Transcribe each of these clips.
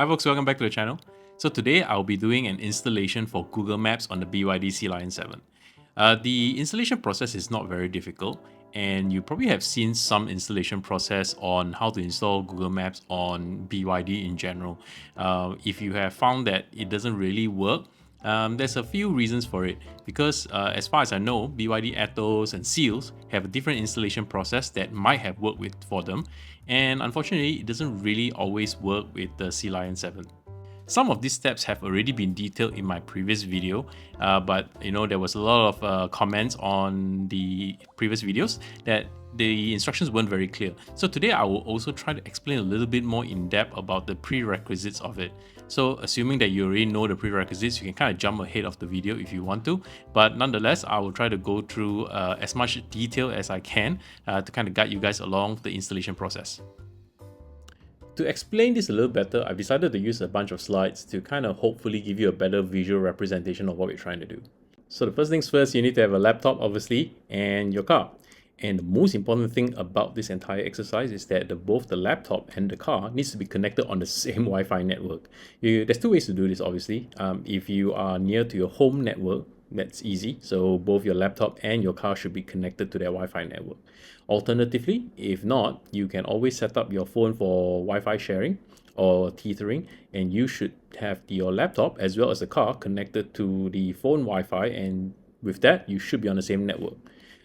Hi folks, welcome back to the channel. So today I'll be doing an installation for Google Maps on the BYD Sealion 7. The installation process is not very difficult, and you probably have seen some installation process on how to install Google Maps on BYD in general. If you have found that it doesn't really work, there's a few reasons for it, because as far as I know, BYD Attos and Seals have a different installation process that might have worked for them, and unfortunately it doesn't really always work with the Sealion 7. Some of these steps have already been detailed in my previous video, but there was a lot of comments on the previous videos that the instructions weren't very clear. So today I will also try to explain a little bit more in depth about the prerequisites of it. So assuming that you already know the prerequisites, you can kind of jump ahead of the video if you want to, but nonetheless I will try to go through as much detail as I can to kind of guide you guys along the installation process. To explain this a little better, I've decided to use a bunch of slides to kind of hopefully give you a better visual representation of what we're trying to do. So the first things first, you need to have a laptop, obviously, and your car. And the most important thing about this entire exercise is that both the laptop and the car needs to be connected on the same Wi-Fi network. There's two ways to do this, obviously. If you are near to your home network, that's easy. So both your laptop and your car should be connected to their Wi-Fi network. Alternatively, if not, you can always set up your phone for Wi-Fi sharing or tethering, and you should have your laptop as well as the car connected to the phone Wi-Fi, and with that, you should be on the same network.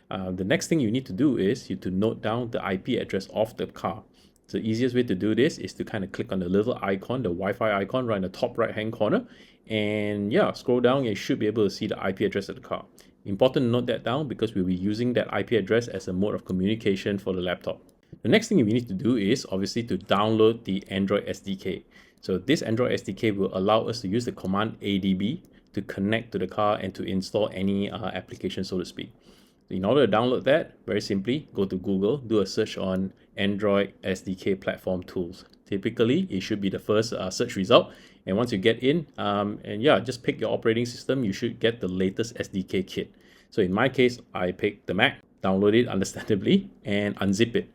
The next thing you need to do is to note down the IP address of the car. So the easiest way to do this is to kind of click on the little icon, the Wi-Fi icon right in the top right hand corner, and yeah, scroll down and you should be able to see the IP address of the car. Important to note that down because we'll be using that IP address as a mode of communication for the laptop. The next thing we need to do is obviously to download the Android SDK. So this Android SDK will allow us to use the command ADB to connect to the car and to install any application, so to speak. In order to download that, very simply, go to Google, do a search on Android SDK platform tools. Typically, it should be the first search result. And once you get in, and yeah, just pick your operating system, you should get the latest SDK kit. So in my case, I picked the Mac, download it understandably, and unzip it.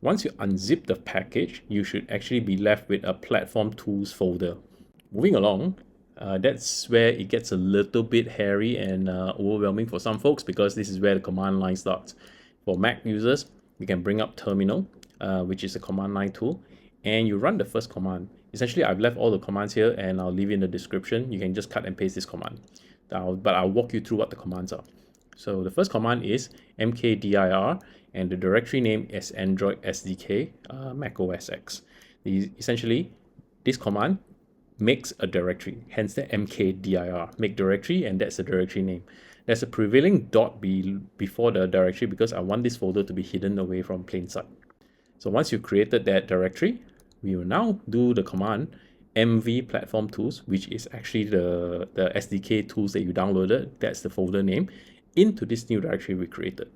Once you unzip the package, you should actually be left with a platform tools folder. Moving along, that's where it gets a little bit hairy and overwhelming for some folks, because this is where the command line starts. For Mac users, you can bring up Terminal, which is a command line tool, and you run the first command. Essentially, I've left all the commands here and I'll leave it in the description. You can just cut and paste this command. But I'll walk you through what the commands are. So the first command is mkdir, and the directory name is Android SDK Mac OS X. Essentially, this command makes a directory, hence the mkdir, make directory, and that's the directory name. There's a prevailing dot before the directory because I want this folder to be hidden away from plain sight. So once you've created that directory, we will now do the command mv platform tools, which is actually the SDK tools that you downloaded, that's the folder name, into this new directory we created.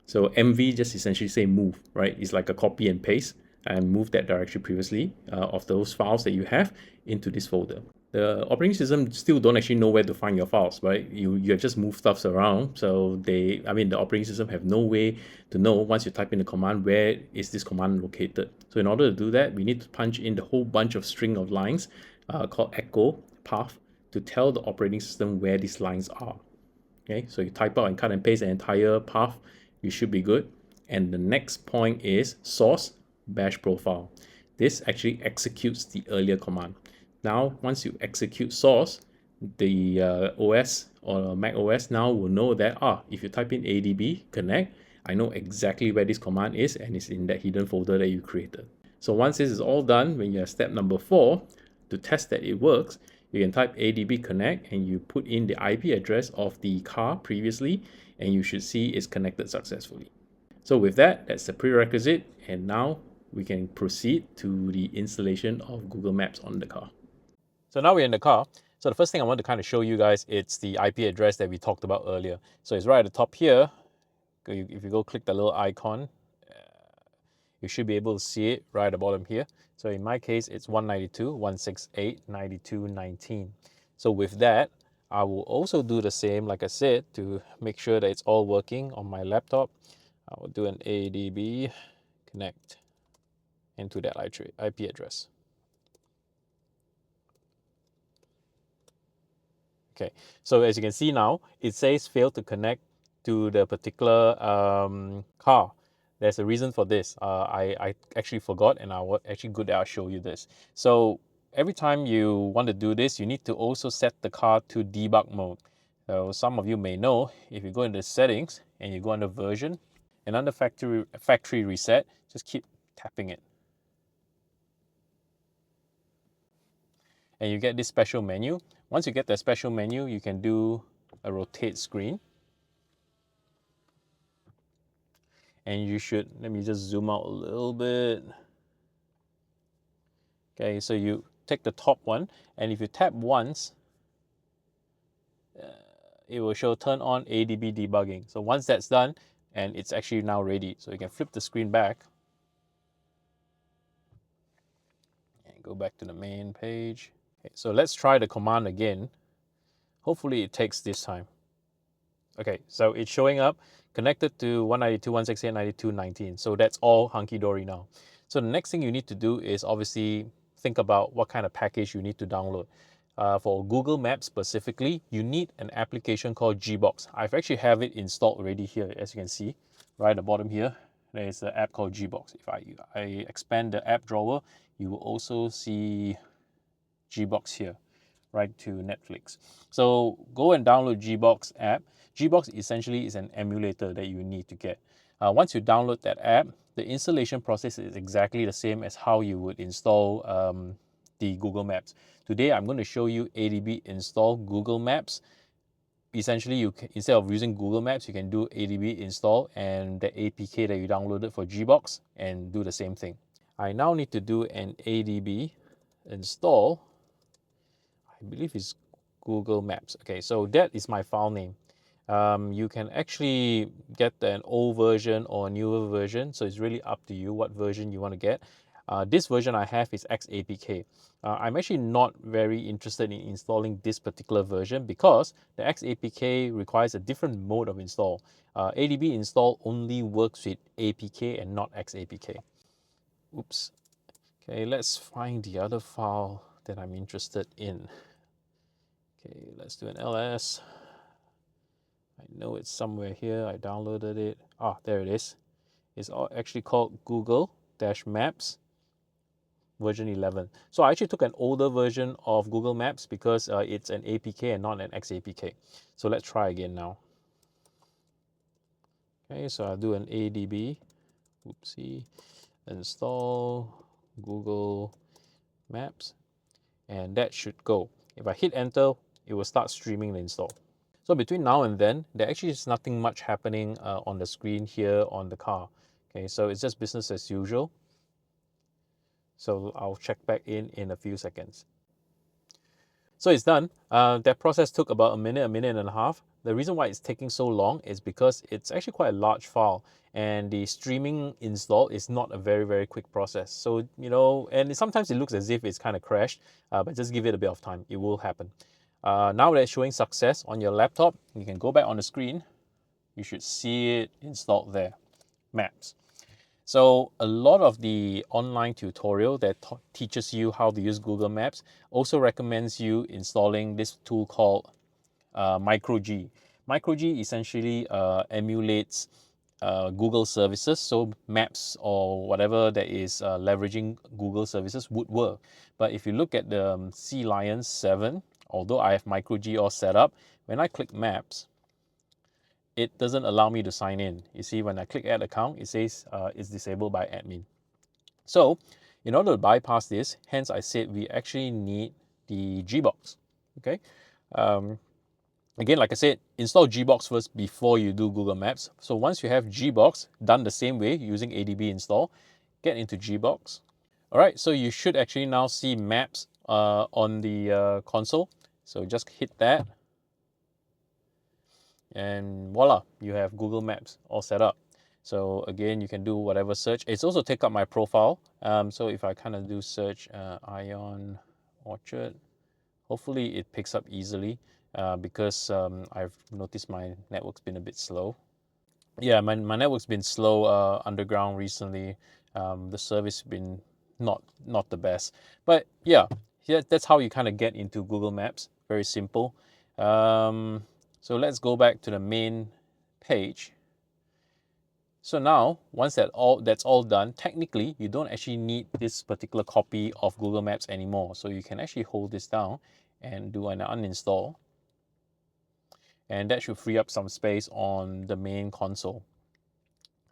So mv just essentially say move, right? It's like a copy and paste and move that directory previously of those files that you have into this folder. The operating system still don't actually know where to find your files, right? You have just moved stuff around, so the operating system have no way to know once you type in the command where is this command located. So in order to do that, we need to punch in the whole bunch of string of lines called echo path to tell the operating system where these lines are. Okay, so you type out and cut and paste the entire path, you should be good. And the next point is source bash profile. This actually executes the earlier command. Now, once you execute source, the OS or Mac OS now will know that if you type in ADB connect, I know exactly where this command is and it's in that hidden folder that you created. So once this is all done, when you have step number 4, to test that it works, you can type ADB connect and you put in the IP address of the car previously, and you should see it's connected successfully. So with that, that's the prerequisite, and now we can proceed to the installation of Google Maps on the car. So now we're in the car. So the first thing I want to kind of show you guys, it's the IP address that we talked about earlier. So it's right at the top here. If you go click the little icon, you should be able to see it right at the bottom here. So in my case, it's 192.168.92.19. So with that, I will also do the same, like I said, to make sure that it's all working on my laptop. I will do an ADB connect into that IP address. Okay, so as you can see now, it says failed to connect to the particular car. There's a reason for this. I actually forgot, and I was actually good that I'll show you this. So every time you want to do this, you need to also set the car to debug mode. So some of you may know, if you go into settings and you go under version and under factory reset, just keep tapping it. And you get this special menu. Once you get the special menu, you can do a rotate screen. And you should, let me just zoom out a little bit. Okay, so you take the top one, and if you tap once, it will show turn on ADB debugging. So once that's done, and it's actually now ready. So you can flip the screen back and go back to the main page. Okay, so let's try the command again. Hopefully it takes this time. Okay, so it's showing up connected to 192.168.92.19. So that's all hunky-dory now. So the next thing you need to do is obviously think about what kind of package you need to download. For Google Maps specifically, you need an application called Gbox. I've actually have it installed already here, as you can see, right at the bottom here. There's an app called Gbox. If I expand the app drawer, you will also see Gbox here, right to Netflix. So go and download Gbox app. Gbox essentially is an emulator that you need to get. Once you download that app, the installation process is exactly the same as how you would install the Google Maps. Today, I'm going to show you ADB install Google Maps. Essentially, you can, instead of using Google Maps, you can do ADB install and the APK that you downloaded for Gbox and do the same thing. I now need to do an ADB install. I believe it's Google Maps. Okay, so that is my file name. You can actually get an old version or a newer version, so it's really up to you what version you want to get. This version I have is XAPK. I'm actually not very interested in installing this particular version because the XAPK requires a different mode of install. ADB install only works with APK and not XAPK. Oops. Okay, let's find the other file that I'm interested in. Okay, let's do an ls. I know it's somewhere here. I downloaded it. Ah, there it is. It's actually called Google-Maps version 11. So I actually took an older version of Google Maps because it's an APK and not an XAPK. So let's try again now. Okay, so I'll do an ADB. Oopsie. Install Google Maps. And that should go. If I hit enter, it will start streaming the install. So between now and then, there actually is nothing much happening on the screen here on the car. Okay, so it's just business as usual. So I'll check back in a few seconds. So it's done. That process took about a minute and a half. The reason why it's taking so long is because it's actually quite a large file, and the streaming install is not a very quick process. So, you know, and sometimes it looks as if it's kind of crashed, but just give it a bit of time. It will happen. Now that it's showing success on your laptop, you can go back on the screen. You should see it installed there, Maps. So a lot of the online tutorial that teaches you how to use Google Maps also recommends you installing this tool called MicroG. MicroG essentially emulates Google services, so Maps or whatever that is leveraging Google services would work. But if you look at the Sealion 7, although I have MicroG all set up, when I click Maps, it doesn't allow me to sign in. You see, when I click add account, it says it's disabled by admin. So in order to bypass this, hence I said we actually need the Gbox. Okay. Again, like I said, install Gbox first before you do Google Maps. So once you have Gbox done the same way using ADB install, get into Gbox. All right, so you should actually now see Maps on the console. So just hit that. And voila, you have Google Maps all set up. So again, you can do whatever search. It's also take up my profile. So if I kind of do search Ion Orchard, hopefully it picks up easily because I've noticed my network's been a bit slow. Yeah, my network's been slow underground recently. The service been not the best. But yeah, that's how you kind of get into Google Maps. Very simple. So let's go back to the main page. So now, once that's all done, technically you don't actually need this particular copy of Google Maps anymore. So you can actually hold this down and do an uninstall. And that should free up some space on the main console.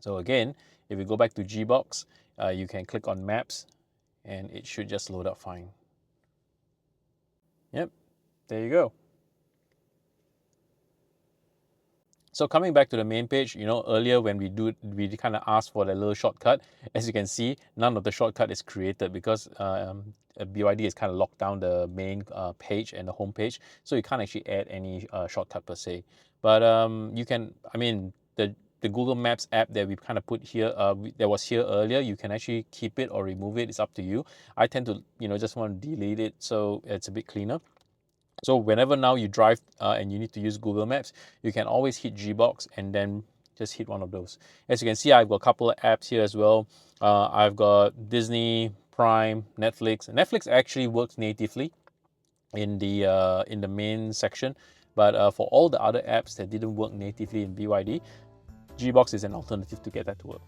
So again, if you go back to Gbox, you can click on Maps and it should just load up fine. Yep, there you go. So coming back to the main page, earlier when we kind of asked for the little shortcut. As you can see, none of the shortcut is created because BYD has kind of locked down the main page and the home page, so you can't actually add any shortcut per se. But you can, the Google Maps app that we've kind of put here, that was here earlier, you can actually keep it or remove it. It's up to you. I tend to, just want to delete it so it's a bit cleaner. So whenever now you drive and you need to use Google Maps, you can always hit Gbox and then just hit one of those. As you can see, I've got a couple of apps here as well. I've got Disney, Prime, Netflix. Netflix actually works natively in the main section, but for all the other apps that didn't work natively in BYD, Gbox is an alternative to get that to work.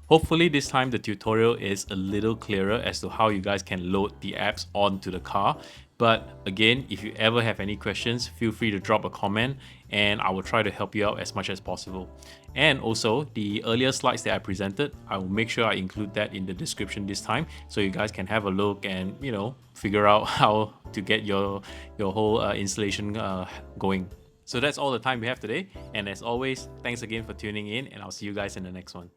Hopefully this time the tutorial is a little clearer as to how you guys can load the apps onto the car. But again, if you ever have any questions, feel free to drop a comment and I will try to help you out as much as possible. And also the earlier slides that I presented, I will make sure I include that in the description this time so you guys can have a look and figure out how to get your whole installation going. So that's all the time we have today. And as always, thanks again for tuning in and I'll see you guys in the next one.